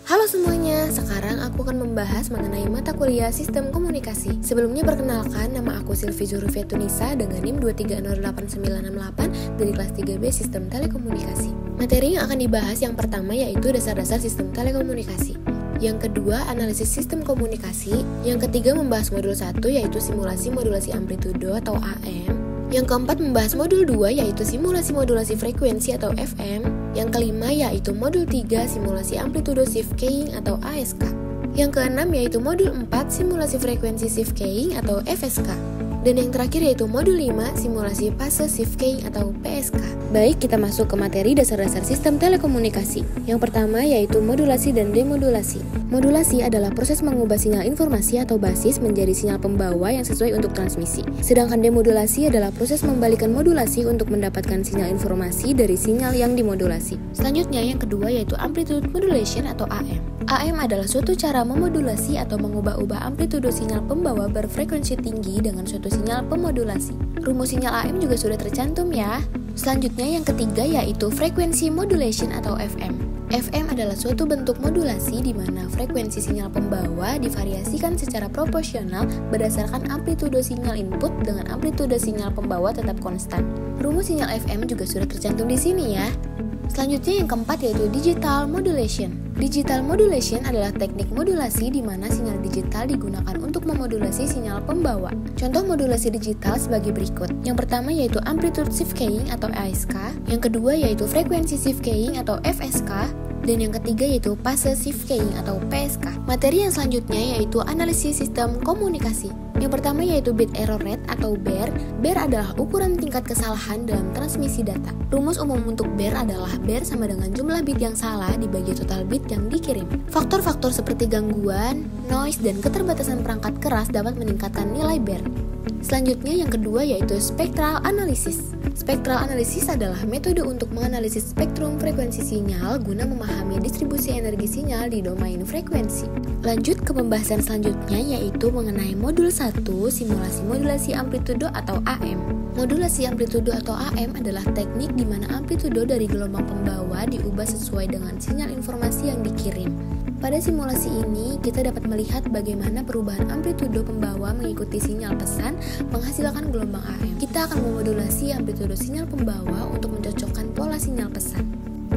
Halo semuanya, sekarang aku akan membahas mengenai mata kuliah Sistem Komunikasi. Sebelumnya perkenalkan, nama aku Sylvie Zuhrufiatunisa dengan NIM 2308968 dari kelas 3B Sistem Telekomunikasi. Materi yang akan dibahas yang pertama yaitu dasar-dasar sistem telekomunikasi. Yang kedua, analisis sistem komunikasi. Yang ketiga, membahas modul 1 yaitu simulasi modulasi amplitudo atau AM. Yang keempat, membahas modul 2 yaitu simulasi modulasi frekuensi atau FM. Yang kelima yaitu modul 3 simulasi amplitudo shift keying atau ASK. Yang keenam yaitu modul 4 simulasi frekuensi shift keying atau FSK. Dan yang terakhir yaitu modul 5 simulasi fase shift keying atau PSK. Baik, kita masuk ke materi dasar-dasar sistem telekomunikasi. Yang pertama yaitu modulasi dan demodulasi. Modulasi adalah proses mengubah sinyal informasi atau basis menjadi sinyal pembawa yang sesuai untuk transmisi. Sedangkan demodulasi adalah proses membalikan modulasi untuk mendapatkan sinyal informasi dari sinyal yang dimodulasi. Selanjutnya yang kedua yaitu amplitude modulation atau AM. AM adalah suatu cara memodulasi atau mengubah-ubah amplitudo sinyal pembawa berfrekuensi tinggi dengan suatu sinyal pemodulasi. Rumus sinyal AM juga sudah tercantum ya. Selanjutnya yang ketiga yaitu frekuensi modulation atau FM. FM adalah suatu bentuk modulasi di mana frekuensi sinyal pembawa divariasikan secara proporsional berdasarkan amplitudo sinyal input dengan amplitudo sinyal pembawa tetap konstan. Rumus sinyal FM juga sudah tercantum di sini ya. Selanjutnya yang keempat yaitu digital modulation. Digital modulation adalah teknik modulasi di mana sinyal digital digunakan untuk memodulasi sinyal pembawa. Contoh modulasi digital sebagai berikut. Yang pertama yaitu amplitude shift keying atau ASK, yang kedua yaitu frekuensi shift keying atau FSK, dan yang ketiga yaitu fase shift keying atau PSK. Materi yang selanjutnya yaitu analisis sistem komunikasi. Yang pertama yaitu bit error rate atau BER. BER adalah ukuran tingkat kesalahan dalam transmisi data. Rumus umum untuk BER adalah BER sama dengan jumlah bit yang salah dibagi total bit yang dikirim. Faktor-faktor seperti gangguan, noise, dan keterbatasan perangkat keras dapat meningkatkan nilai BER. Selanjutnya yang kedua yaitu spectral analysis. Spectral analysis adalah metode untuk menganalisis spektrum frekuensi sinyal guna memahami distribusi energi sinyal di domain frekuensi. Lanjut ke pembahasan selanjutnya yaitu mengenai modul 1 simulasi modulasi amplitudo atau AM. Modulasi amplitudo atau AM adalah teknik di mana amplitudo dari gelombang pembawa diubah sesuai dengan sinyal informasi yang dikirim. Pada simulasi ini, kita dapat melihat bagaimana perubahan amplitudo pembawa mengikuti sinyal pesan menghasilkan gelombang AM. Kita akan memodulasi amplitudo sinyal pembawa untuk mencocokkan pola sinyal pesan.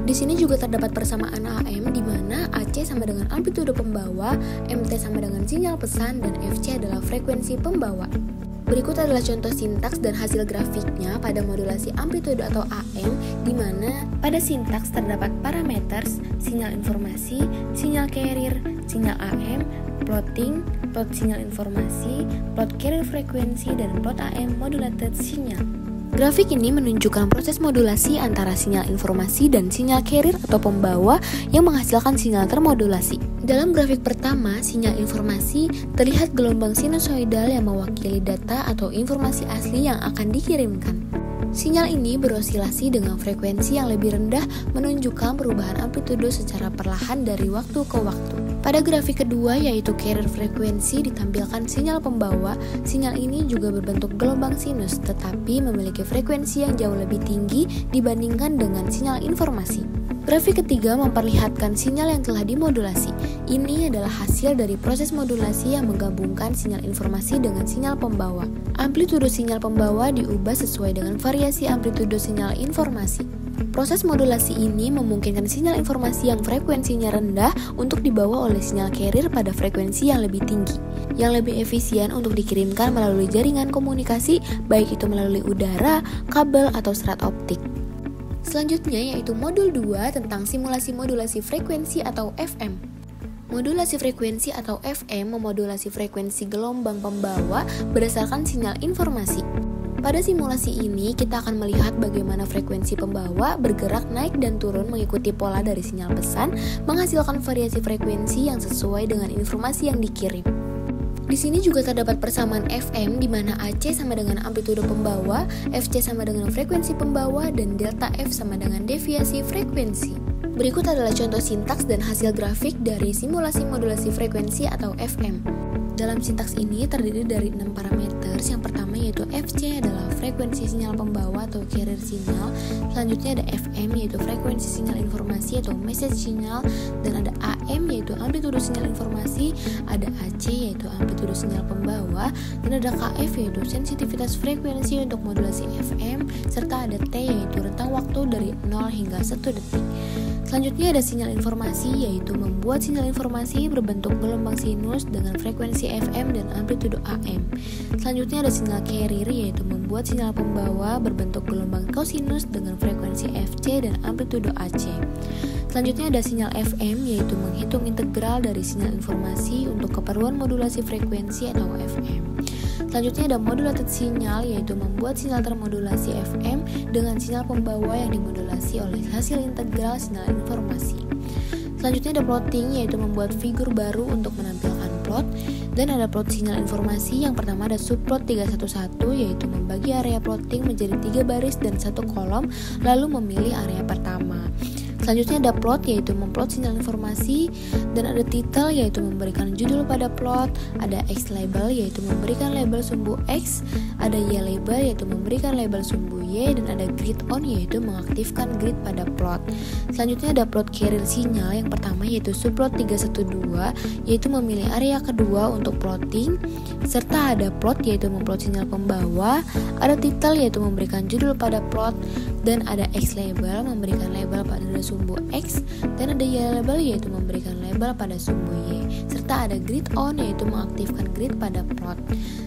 Di sini juga terdapat persamaan AM di mana AC sama dengan amplitudo pembawa, MT sama dengan sinyal pesan, dan FC adalah frekuensi pembawa. Berikut adalah contoh sintaks dan hasil grafiknya pada modulasi amplitudo atau AM, di mana pada sintaks terdapat parameters, sinyal informasi, sinyal carrier, sinyal AM, plotting, plot sinyal informasi, plot carrier frekuensi, dan plot AM modulated sinyal. Grafik ini menunjukkan proses modulasi antara sinyal informasi dan sinyal carrier atau pembawa yang menghasilkan sinyal termodulasi. Dalam grafik pertama, sinyal informasi terlihat gelombang sinusoidal yang mewakili data atau informasi asli yang akan dikirimkan. Sinyal ini berosilasi dengan frekuensi yang lebih rendah menunjukkan perubahan amplitudo secara perlahan dari waktu ke waktu. Pada grafik kedua yaitu carrier frekuensi ditampilkan sinyal pembawa. Sinyal ini juga berbentuk gelombang sinus tetapi memiliki frekuensi yang jauh lebih tinggi dibandingkan dengan sinyal informasi. Grafik ketiga memperlihatkan sinyal yang telah dimodulasi. Ini adalah hasil dari proses modulasi yang menggabungkan sinyal informasi dengan sinyal pembawa. Amplitudo sinyal pembawa diubah sesuai dengan variasi amplitudo sinyal informasi. Proses modulasi ini memungkinkan sinyal informasi yang frekuensinya rendah untuk dibawa oleh sinyal carrier pada frekuensi yang lebih tinggi, yang lebih efisien untuk dikirimkan melalui jaringan komunikasi, baik itu melalui udara, kabel, atau serat optik. Selanjutnya yaitu modul 2 tentang simulasi modulasi frekuensi atau FM. Modulasi frekuensi atau FM memodulasi frekuensi gelombang pembawa berdasarkan sinyal informasi. Pada simulasi ini, kita akan melihat bagaimana frekuensi pembawa bergerak naik dan turun mengikuti pola dari sinyal pesan, menghasilkan variasi frekuensi yang sesuai dengan informasi yang dikirim. Di sini juga terdapat persamaan FM di mana AC sama dengan amplitudo pembawa, FC sama dengan frekuensi pembawa, dan delta F sama dengan deviasi frekuensi. Berikut adalah contoh sintaks dan hasil grafik dari simulasi modulasi frekuensi atau FM. Dalam sintaks ini terdiri dari 6 parameter. Yang pertama yaitu FC adalah frekuensi sinyal pembawa atau carrier sinyal. Selanjutnya ada FM yaitu frekuensi sinyal informasi atau message sinyal, dan ada AM yaitu yaitu amplitudo sinyal informasi, ada AC yaitu amplitudo sinyal pembawa, dan ada KF yaitu sensitivitas frekuensi untuk modulasi FM, serta ada T yaitu rentang waktu dari 0 hingga 1 detik. Selanjutnya ada sinyal informasi, yaitu membuat sinyal informasi berbentuk gelombang sinus dengan frekuensi FM dan amplitudo AM. Selanjutnya ada sinyal carrier, yaitu membuat sinyal pembawa berbentuk gelombang kosinus dengan frekuensi FC dan amplitudo AC. Selanjutnya ada sinyal FM, yaitu menghitung integral dari sinyal informasi untuk keperluan modulasi frekuensi atau FM. Selanjutnya ada modulated sinyal, yaitu membuat sinyal termodulasi FM dengan sinyal pembawa yang dimodulasi oleh hasil integral sinyal informasi. Selanjutnya ada plotting, yaitu membuat figur baru untuk menampilkan plot. Dan ada plot sinyal informasi. Yang pertama ada subplot 311, yaitu membagi area plotting menjadi 3 baris dan 1 kolom, lalu memilih area pertama. Selanjutnya ada plot, yaitu memplot sinyal informasi, dan ada title, yaitu memberikan judul pada plot, ada X label, yaitu memberikan label sumbu X, ada Y label, yaitu memberikan label sumbu Y, dan ada grid on, yaitu mengaktifkan grid pada plot. Selanjutnya ada plot carrier sinyal. Yang pertama yaitu subplot 312, yaitu memilih area kedua untuk plotting, serta ada plot, yaitu memplot sinyal pembawa, ada title, yaitu memberikan judul pada plot, dan ada X label, memberikan label pada sumbu X, dan ada Y label, yaitu memberikan label pada sumbu Y, serta ada grid on, yaitu mengaktifkan grid pada plot.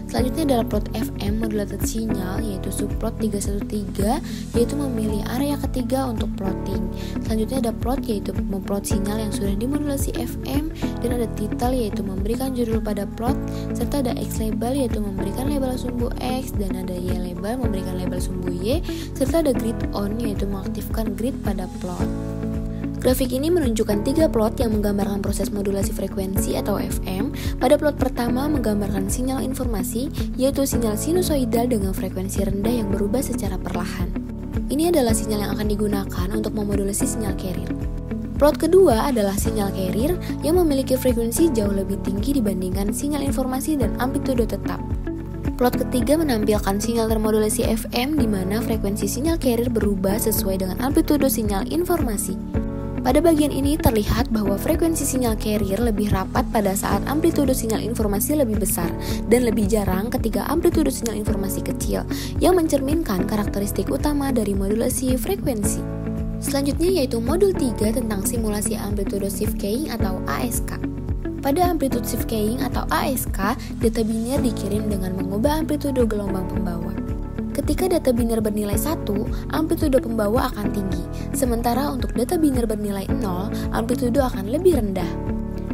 Selanjutnya adalah plot FM modulated sinyal, yaitu subplot 313, yaitu memilih area ketiga untuk plotting. Selanjutnya ada plot, yaitu memplot sinyal yang sudah dimodulasi FM, dan ada title, yaitu memberikan judul pada plot, serta ada X label, yaitu memberikan label sumbu X, dan ada Y label, memberikan label sumbu Y, serta ada grid on, yaitu mengaktifkan grid pada plot. Grafik ini menunjukkan 3 plot yang menggambarkan proses modulasi frekuensi atau FM. Pada plot pertama menggambarkan sinyal informasi, yaitu sinyal sinusoidal dengan frekuensi rendah yang berubah secara perlahan. Ini adalah sinyal yang akan digunakan untuk memodulasi sinyal carrier. Plot kedua adalah sinyal carrier yang memiliki frekuensi jauh lebih tinggi dibandingkan sinyal informasi dan amplitudo tetap. Plot ketiga menampilkan sinyal termodulasi FM di mana frekuensi sinyal carrier berubah sesuai dengan amplitudo sinyal informasi. Pada bagian ini terlihat bahwa frekuensi sinyal carrier lebih rapat pada saat amplitudo sinyal informasi lebih besar dan lebih jarang ketika amplitudo sinyal informasi kecil, yang mencerminkan karakteristik utama dari modulasi frekuensi. Selanjutnya yaitu modul 3 tentang simulasi amplitudo shift keying atau ASK. Pada amplitude shift keying atau ASK, data biner dikirim dengan mengubah amplitudo gelombang pembawa. Ketika data biner bernilai 1, amplitudo pembawa akan tinggi, sementara untuk data biner bernilai 0, amplitudo akan lebih rendah.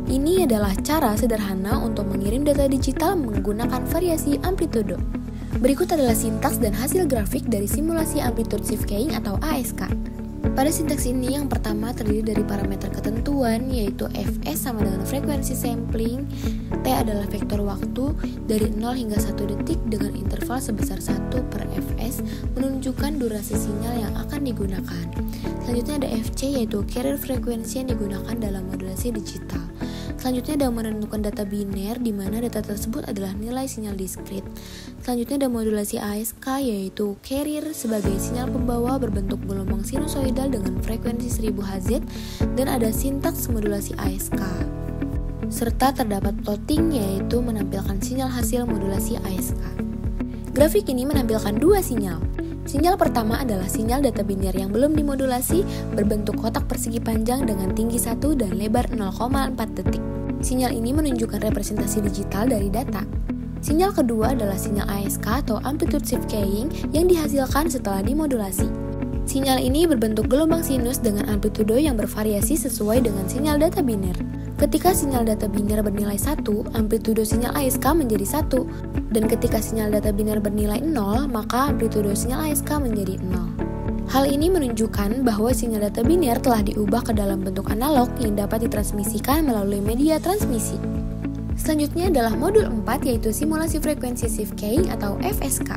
Ini adalah cara sederhana untuk mengirim data digital menggunakan variasi amplitudo. Berikut adalah sintaks dan hasil grafik dari simulasi amplitude shift keying atau ASK. Pada sintaks ini yang pertama terdiri dari parameter ketentuan, yaitu Fs sama dengan frekuensi sampling, T adalah vektor waktu dari 0 hingga 1 detik dengan interval sebesar 1 per Fs menunjukkan durasi sinyal yang akan digunakan. Selanjutnya ada Fc yaitu carrier frekuensi yang digunakan dalam modulasi digital. Selanjutnya ada menentukan data biner di mana data tersebut adalah nilai sinyal diskrit. Selanjutnya ada modulasi ASK yaitu carrier sebagai sinyal pembawa berbentuk gelombang sinusoidal dengan frekuensi 1000 Hz, dan ada sintaks modulasi ASK. Serta terdapat plotting yaitu menampilkan sinyal hasil modulasi ASK. Grafik ini menampilkan 2 sinyal. Sinyal pertama adalah sinyal data biner yang belum dimodulasi berbentuk kotak persegi panjang dengan tinggi 1 dan lebar 0,4 detik. Sinyal ini menunjukkan representasi digital dari data. Sinyal kedua adalah sinyal ASK atau amplitude shift keying yang dihasilkan setelah dimodulasi. Sinyal ini berbentuk gelombang sinus dengan amplitudo yang bervariasi sesuai dengan sinyal data biner. Ketika sinyal data biner bernilai 1, amplitudo sinyal ASK menjadi 1. Dan ketika sinyal data biner bernilai 0, maka amplitudo sinyal ASK menjadi 0. Hal ini menunjukkan bahwa sinyal data biner telah diubah ke dalam bentuk analog yang dapat ditransmisikan melalui media transmisi. Selanjutnya adalah modul 4 yaitu simulasi frekuensi shift keying atau FSK.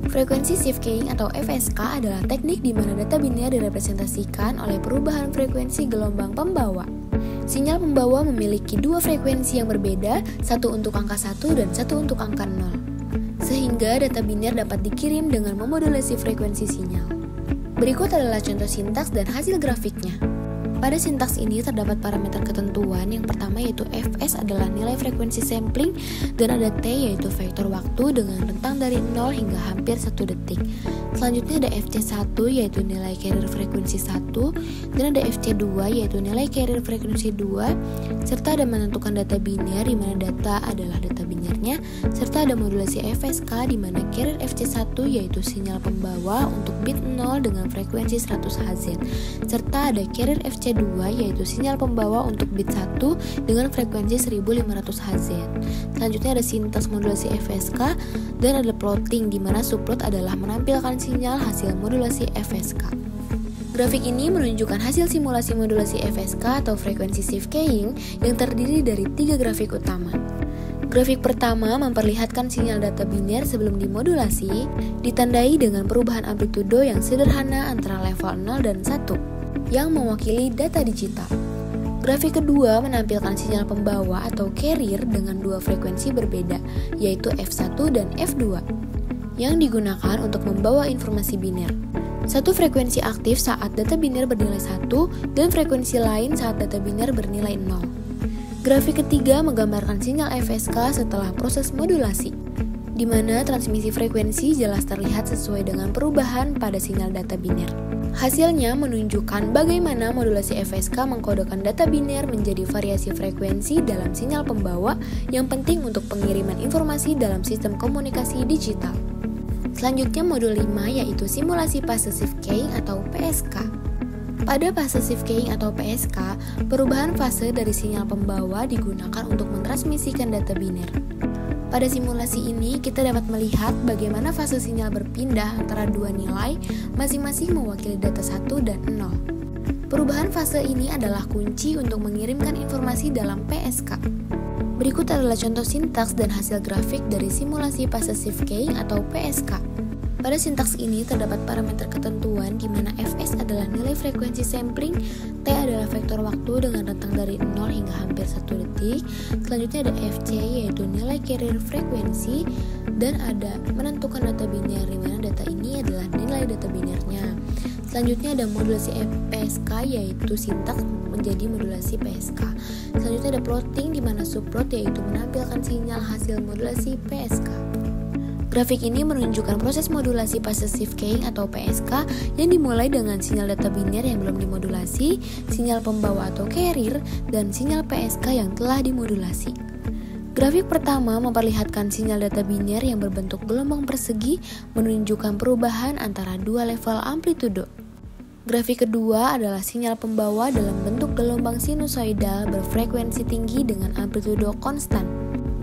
Frekuensi shift keying atau FSK adalah teknik di mana data biner direpresentasikan oleh perubahan frekuensi gelombang pembawa. Sinyal pembawa memiliki 2 frekuensi yang berbeda, satu untuk angka 1 dan satu untuk angka 0. Sehingga data biner dapat dikirim dengan memodulasi frekuensi sinyal. Berikut adalah contoh sintaks dan hasil grafiknya. Pada sintaks ini terdapat parameter ketentuan. Yang pertama yaitu Fs adalah nilai frekuensi sampling, dan ada T yaitu vektor waktu dengan rentang dari 0 hingga hampir 1 detik. Selanjutnya ada Fc1 yaitu nilai carrier frekuensi 1, dan ada Fc2 yaitu nilai carrier frekuensi 2, serta ada menentukan data biner di mana data adalah data binernya, serta ada modulasi FSK di mana carrier Fc1 yaitu sinyal pembawa untuk bit 0 dengan frekuensi 100 Hz, serta ada carrier Fc2 yaitu sinyal pembawa untuk bit 1 dengan frekuensi 1500 Hz. Selanjutnya ada sintaks modulasi FSK dan ada plotting di mana subplot adalah menampilkan sinyal hasil modulasi FSK. Grafik ini menunjukkan hasil simulasi modulasi FSK atau frekuensi shift keying yang terdiri dari 3 grafik utama. Grafik pertama memperlihatkan sinyal data biner sebelum dimodulasi, ditandai dengan perubahan amplitudo yang sederhana antara level 0 dan 1 yang mewakili data digital. Grafik kedua menampilkan sinyal pembawa atau carrier dengan 2 frekuensi berbeda, yaitu F1 dan F2, yang digunakan untuk membawa informasi biner. Satu frekuensi aktif saat data biner bernilai 1 dan frekuensi lain saat data biner bernilai 0. Grafik ketiga menggambarkan sinyal FSK setelah proses modulasi, di mana transmisi frekuensi jelas terlihat sesuai dengan perubahan pada sinyal data biner. Hasilnya menunjukkan bagaimana modulasi FSK mengkodekan data biner menjadi variasi frekuensi dalam sinyal pembawa yang penting untuk pengiriman informasi dalam sistem komunikasi digital. Selanjutnya modul 5 yaitu simulasi fase shift keying atau PSK. Pada fase shift keying atau PSK, perubahan fase dari sinyal pembawa digunakan untuk mentransmisikan data biner. Pada simulasi ini, kita dapat melihat bagaimana fase sinyal berpindah antara dua nilai, masing-masing mewakili data 1 dan 0. Perubahan fase ini adalah kunci untuk mengirimkan informasi dalam PSK. Berikut adalah contoh sintaks dan hasil grafik dari simulasi fase shift keying atau PSK. Pada sintaks ini terdapat parameter ketentuan di mana Fs adalah nilai frekuensi sampling, T adalah vektor waktu dengan rentang dari 0 hingga hampir 1 detik. Selanjutnya ada Fc yaitu nilai carrier frekuensi, dan ada menentukan data biner di mana data ini adalah nilai data binernya. Selanjutnya ada modulasi PSK yaitu sintaks menjadi modulasi PSK. Selanjutnya ada plotting di mana subplot yaitu menampilkan sinyal hasil modulasi PSK. Grafik ini menunjukkan proses modulasi fase shift keying atau PSK yang dimulai dengan sinyal data biner yang belum dimodulasi, sinyal pembawa atau carrier, dan sinyal PSK yang telah dimodulasi. Grafik pertama memperlihatkan sinyal data biner yang berbentuk gelombang persegi menunjukkan perubahan antara dua level amplitudo. Grafik kedua adalah sinyal pembawa dalam bentuk gelombang sinusoidal berfrekuensi tinggi dengan amplitudo konstan.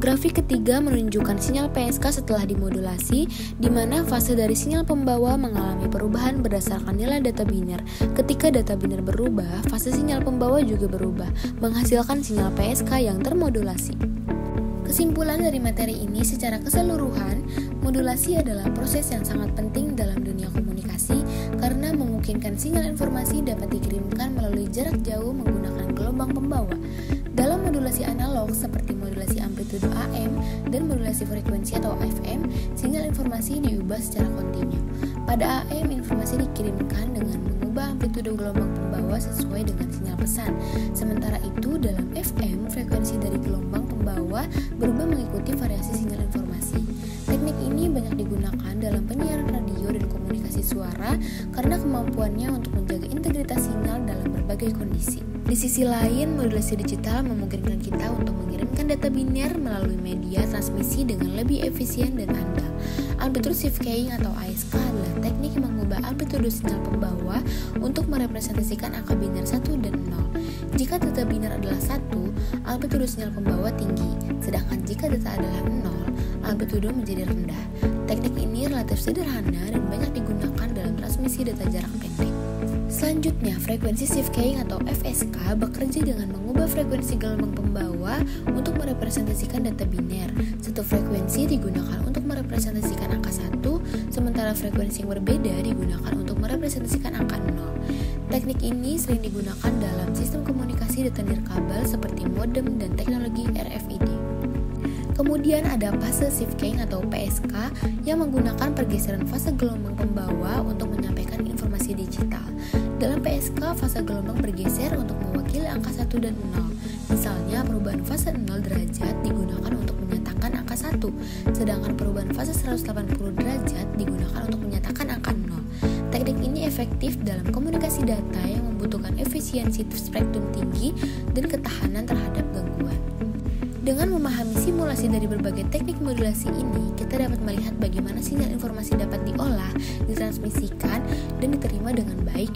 Grafik ketiga menunjukkan sinyal PSK setelah dimodulasi, di mana fase dari sinyal pembawa mengalami perubahan berdasarkan nilai data biner. Ketika data biner berubah, fase sinyal pembawa juga berubah, menghasilkan sinyal PSK yang termodulasi. Kesimpulan dari materi ini secara keseluruhan, modulasi adalah proses yang sangat penting dalam dunia komunikasi karena memungkinkan sinyal informasi dapat dikirimkan melalui jarak jauh menggunakan gelombang pembawa. Dalam modulasi analog seperti modulasi amplitudo AM dan modulasi frekuensi atau FM, sinyal informasi diubah secara kontinu. Pada AM, informasi dikirimkan dengan mengubah amplitudo gelombang pembawa sesuai dengan sinyal pesan. Sementara itu, dalam FM, frekuensi dari gelombang pembawa berubah mengikuti variasi sinyal informasi. Teknik ini banyak digunakan dalam penyiaran radio dan komunikasi suara karena kemampuannya untuk menjaga integritas sinyal dalam berbagai kondisi. Di sisi lain, modulasi digital memungkinkan kita untuk mengirimkan data biner melalui media transmisi dengan lebih efisien dan andal. Amplitude shift keying atau ASK adalah teknik yang mengubah amplitudo sinyal pembawa untuk merepresentasikan angka biner 1 dan 0. Jika data biner adalah 1, amplitudo sinyal pembawa tinggi, sedangkan jika data adalah 0, amplitudo menjadi rendah. Teknik ini relatif sederhana dan banyak digunakan dalam transmisi data jarak pendek. Selanjutnya, frekuensi shift keying atau FSK bekerja dengan mengubah frekuensi gelombang pembawa untuk merepresentasikan data biner. Satu frekuensi digunakan untuk merepresentasikan angka 1, sementara frekuensi yang berbeda digunakan untuk merepresentasikan angka 0. Teknik ini sering digunakan dalam sistem komunikasi data nirkabel seperti modem dan teknologi RFID. Kemudian ada fase shift keying atau PSK yang menggunakan pergeseran fase gelombang pembawa untuk menyampaikan informasi digital. Dalam PSK, fase gelombang bergeser untuk mewakili angka 1 dan 0. Misalnya, perubahan fase 0 derajat digunakan untuk menyatakan angka 1, sedangkan perubahan fase 180 derajat digunakan untuk menyatakan angka 0. Teknik ini efektif dalam komunikasi data yang membutuhkan efisiensi spektrum tinggi dan ketahanan terhadap gangguan. Dengan memahami simulasi dari berbagai teknik modulasi ini, kita dapat melihat bagaimana sinyal informasi dapat diolah, ditransmisikan, dan diterima dengan baik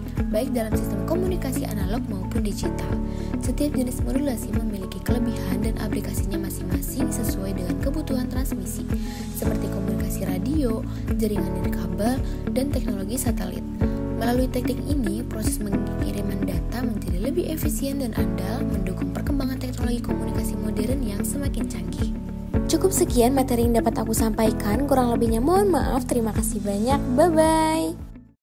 dalam sistem komunikasi analog maupun digital. Setiap jenis modulasi memiliki kelebihan dan aplikasinya masing-masing sesuai dengan kebutuhan transmisi, seperti komunikasi radio, jaringan nirkabel, dan teknologi satelit. Melalui teknik ini, proses pengiriman data menjadi lebih efisien dan andal, mendukung perkembangan teknologi komunikasi modern yang semakin canggih. Cukup sekian materi yang dapat aku sampaikan, kurang lebihnya mohon maaf. Terima kasih banyak, bye-bye.